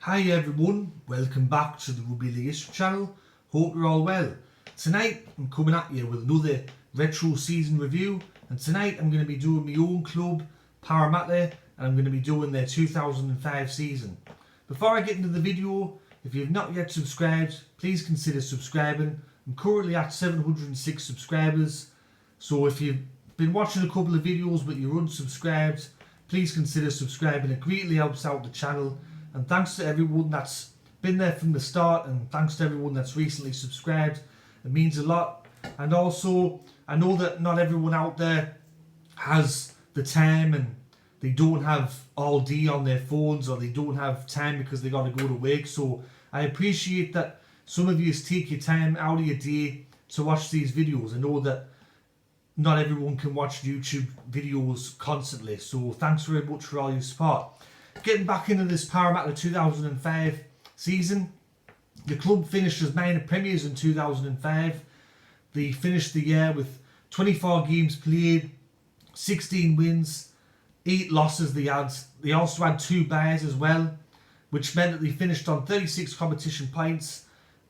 Hi everyone, welcome back to the Rugby League History channel. Hope you're all well. Tonight I'm coming at you with another retro season review, and tonight I'm going to be doing my own club, Parramatta, and I'm going to be doing their 2005 season. Before I get into the video, if you've not yet subscribed, please consider subscribing. I'm currently at 706 subscribers, so if you've been watching a couple of videos but you're unsubscribed, please consider subscribing. It greatly helps out the channel. And thanks to everyone that's been there from the start, and thanks to everyone that's recently subscribed. It means a lot. And also, I know that not everyone out there has the time and they don't have all day on their phones, or they don't have time because they got to go to work. So I appreciate that some of you take your time out of your day to watch these videos. I know that not everyone can watch YouTube videos constantly. So thanks very much for all your support. Getting back into this Parramatta 2005 season, the club finished as minor premiers in 2005. They finished the year with 24 games played, 16 wins, 8 losses they had. They also had 2 byes as well, which meant that they finished on 36 competition points,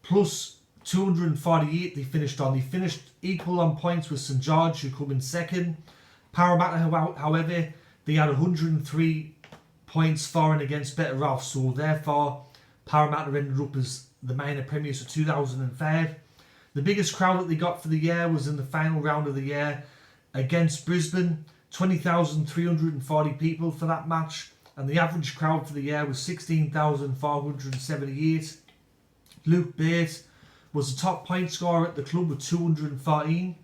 plus 248 they finished on. They finished equal on points with St George, who come in second. Parramatta, however, they had 103 points for and against better off, so therefore Parramatta ended up as the minor premiers for 2005. The biggest crowd that they got for the year was in the final round of the year against Brisbane, 20,340 people for that match, and the average crowd for the year was 16,478. Luke Bate was the top point scorer at the club with 214,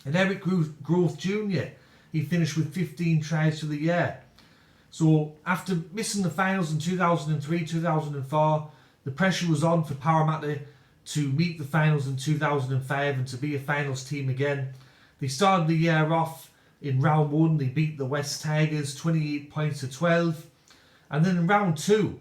and Eric Growth Jr., he finished with 15 tries for the year. So after missing the finals in 2003, 2004, the pressure was on for Parramatta to meet the finals in 2005 and to be a finals team again. They started the year off in round 1, they beat the West Tigers 28 points to 12. And then in round 2,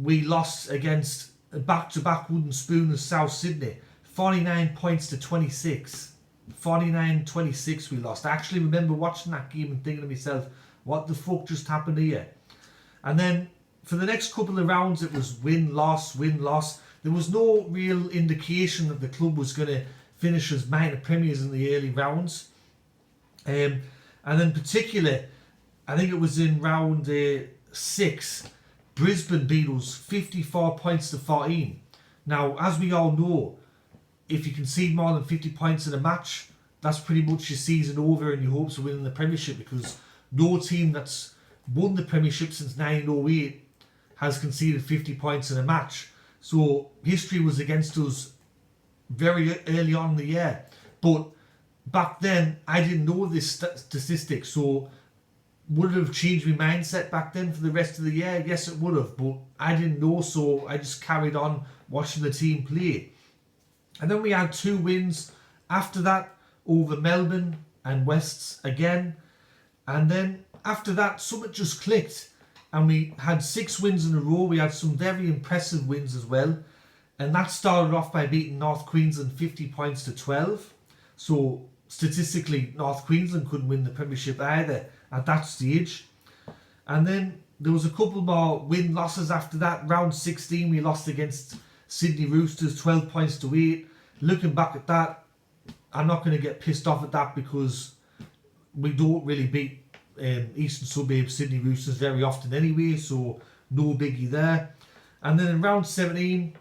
we lost against back-to-back wooden spooners South Sydney, 49 points to 26. 49-26 we lost. I actually remember watching that game and thinking to myself, what the fuck just happened here? And then for the next couple of rounds, it was win-loss, win-loss. There was no real indication that the club was going to finish as minor premiers in the early rounds. And then particularly, I think it was in round 6, Brisbane beat us 54 points to 14. Now, as we all know, if you concede more than 50 points in a match, that's pretty much your season over and your hopes of winning the premiership, because no team that's won the premiership since 1908 has conceded 50 points in a match. So history was against us very early on in the year. But back then, I didn't know this statistic. So would it have changed my mindset back then for the rest of the year? Yes, it would have. But I didn't know, so I just carried on watching the team play. And then we had 2 wins after that over Melbourne and Wests again. And then after that, something just clicked, and we had 6 wins in a row. We had some very impressive wins as well, and that started off by beating North Queensland 50 points to 12. So statistically, North Queensland couldn't win the premiership either at that stage. And then there was a couple more win-losses after that. Round 16, we lost against Sydney Roosters 12 points to 8. Looking back at that, I'm not going to get pissed off at that, because we don't really beat Eastern Suburbs Sydney Roosters very often anyway, so no biggie there. And then in round 17,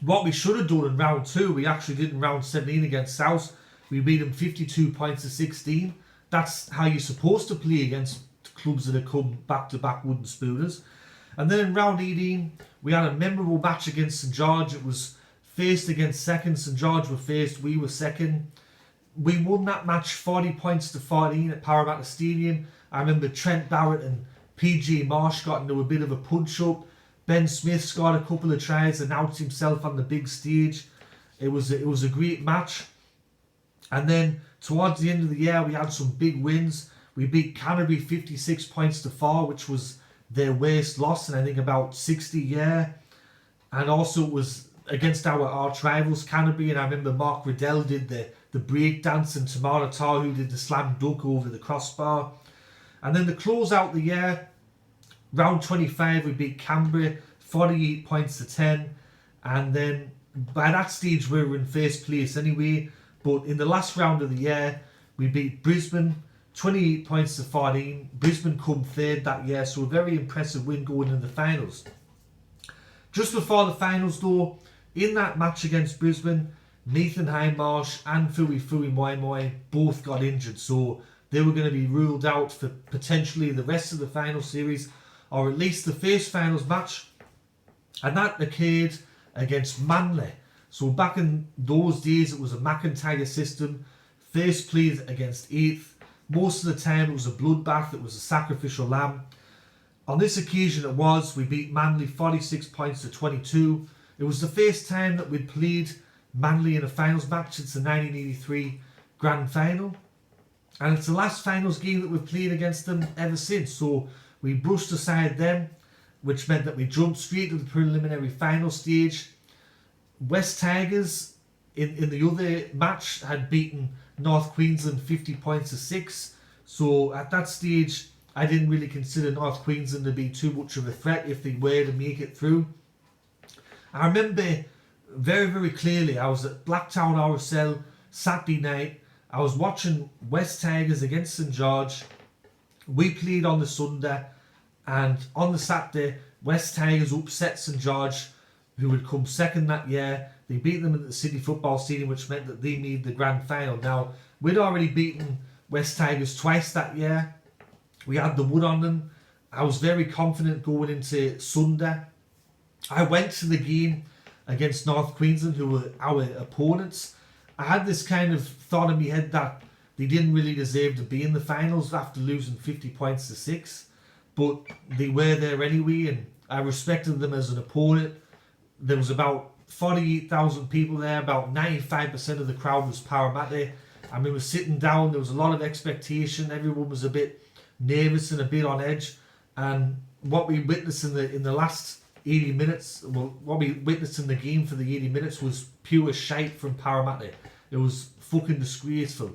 what we should have done in round 2, we actually did in round 17 against South. We beat them 52 points to 16. That's how you're supposed to play against clubs that have come back-to-back wooden spooners. And then in round 18, we had a memorable match against St George. It was first against second. St George were first, we were second. We won that match 40 points to 14 at Parramatta Stadium. I remember Trent Barrett and PG Marsh got into a bit of a punch-up. Ben Smith scored a couple of tries, announced himself on the big stage. It was a great match. And then towards the end of the year, we had some big wins. We beat Canterbury 56 points to 4, which was their worst loss in I think about 60 years. And also it was against our arch rivals Canterbury, and I remember Mark Riddell did the break dance and Tamara Tahu did the slam dunk over the crossbar. And then to close out the year, round 25 we beat Canberra 48 points to 10. And then by that stage we were in first place anyway. But in the last round of the year, we beat Brisbane 28 points to 14. Brisbane come third that year, so a very impressive win going in the finals. Just before the finals though, in that match against Brisbane, Nathan Hindmarsh and Fui Moi both got injured, so they were going to be ruled out for potentially the rest of the final series, or at least the first finals match. And that occurred against Manly. So back in those days, it was a McIntyre system. First played against 8th. Most of the time it was a bloodbath, it was a sacrificial lamb. On this occasion we beat Manly 46 points to 22. It was the first time that we'd played Manly in a finals match since the 1983 Grand Final. And it's the last finals game that we've played against them ever since. So we brushed aside them, which meant that we jumped straight to the preliminary final stage. West Tigers in the other match had beaten North Queensland 50 points to 6. So at that stage, I didn't really consider North Queensland to be too much of a threat if they were to make it through. I remember very, very clearly, I was at Blacktown RSL Saturday night. I was watching West Tigers against St George. We played on the Sunday, and on the Saturday, West Tigers upset St George, who had come second that year. They beat them at the City Football Stadium, which meant that they made the grand final. Now, we'd already beaten West Tigers twice that year. We had the wood on them. I was very confident going into Sunday. I went to the game against North Queensland, who were our opponents. I had this kind of thought in my head that they didn't really deserve to be in the finals after losing 50 points to 6. But they were there anyway, and I respected them as an opponent. There was about 48,000 people there. About 95% of the crowd was Parramatta. I mean, we're sitting down. There was a lot of expectation. Everyone was a bit nervous and a bit on edge. And what we witnessed in the last 80 minutes, well, what we witnessed in the game for the 80 minutes was pure shite from Parramatta. It was fucking disgraceful.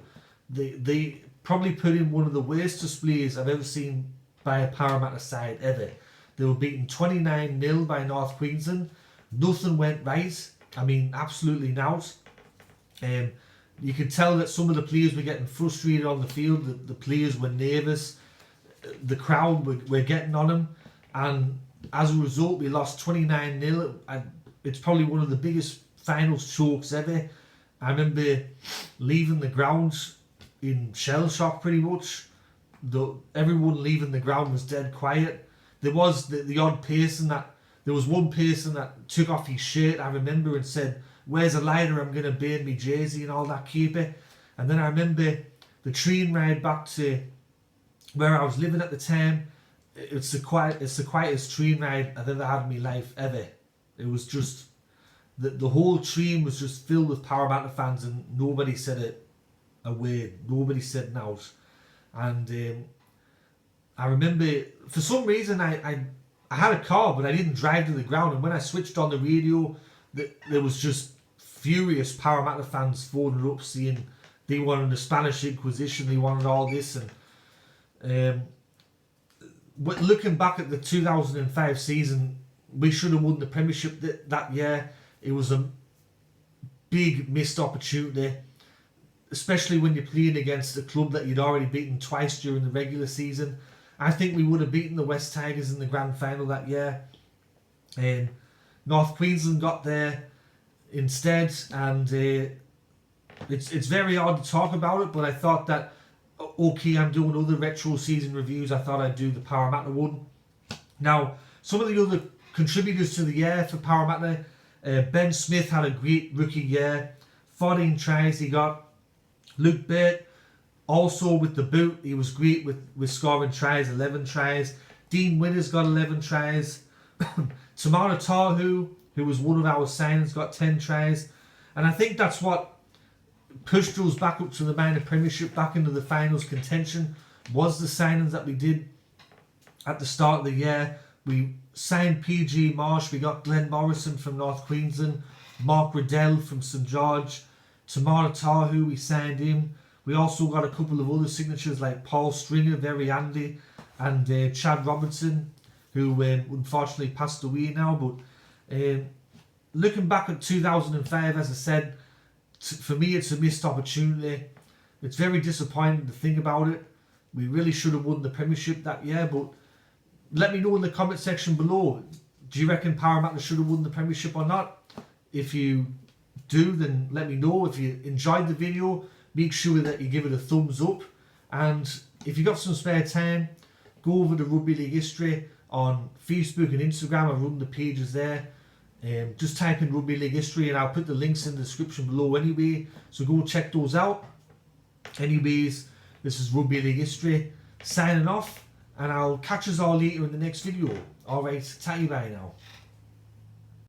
They probably put in one of the worst displays I've ever seen by a Parramatta side ever. They were beaten 29-0 by North Queensland. Nothing went right. I mean, absolutely not. You could tell that some of the players were getting frustrated on the field. The players were nervous. The crowd were getting on them. And as a result, we lost 29-0. And it's probably one of the biggest finals chokes ever. I remember leaving the grounds in shell shock pretty much. Everyone leaving the ground was dead quiet. There was the odd person there was one person that took off his shirt, I remember, and said, "Where's a lighter? I'm going to burn me jersey," and all that keeper. And then I remember the train ride back to where I was living at the time. It's the quietest train ride I've ever had in my life ever. It was just the whole train was just filled with Parramatta fans, and nobody said a word. Nobody said an out. And I remember for some reason I had a car, but I didn't drive to the ground. And when I switched on the radio, there was just furious Parramatta fans phoning up saying they wanted the Spanish Inquisition, they wanted all this. And looking back at the 2005 season, we should have won the premiership that year. It was a big missed opportunity, especially when you're playing against a club that you'd already beaten twice during the regular season. I think we would have beaten the West Tigers in the grand final that year. North Queensland got there instead, and it's very hard to talk about it, but I thought that, okay, I'm doing other retro season reviews, I thought I'd do the Parramatta one. Now, some of the other contributors to the year for Parramatta, Ben Smith had a great rookie year, 14 tries he got. Luke Burt, also with the boot, he was great with scoring tries, 11 tries. Dean Winters got 11 tries. Tamara Tahu, who was one of our signings, got 10 tries. And I think that's what pushed us back up to the minor premiership, back into the finals contention, was the signings that we did at the start of the year. We signed PG Marsh, we got Glenn Morrison from North Queensland, Mark Riddell from St George, Tamara Tahu, we signed him. We also got a couple of other signatures like Paul Stringer, very handy, and Chad Robertson. who unfortunately passed away now. But looking back at 2005, as I said, for me it's a missed opportunity. It's very disappointing to think about it. We really should have won the premiership that year, but let me know in the comment section below. Do you reckon Parramatta should have won the premiership or not? If you do, then let me know. If you enjoyed the video, make sure that you give it a thumbs up. And if you got some spare time, go over to Rugby League History on Facebook and Instagram. I run the pages there. Just type in Rugby League History and I'll put the links in the description below anyway. So go check those out. Anyways, this is Rugby League History signing off, and I'll catch us all later in the next video. Alright, tatty bye now.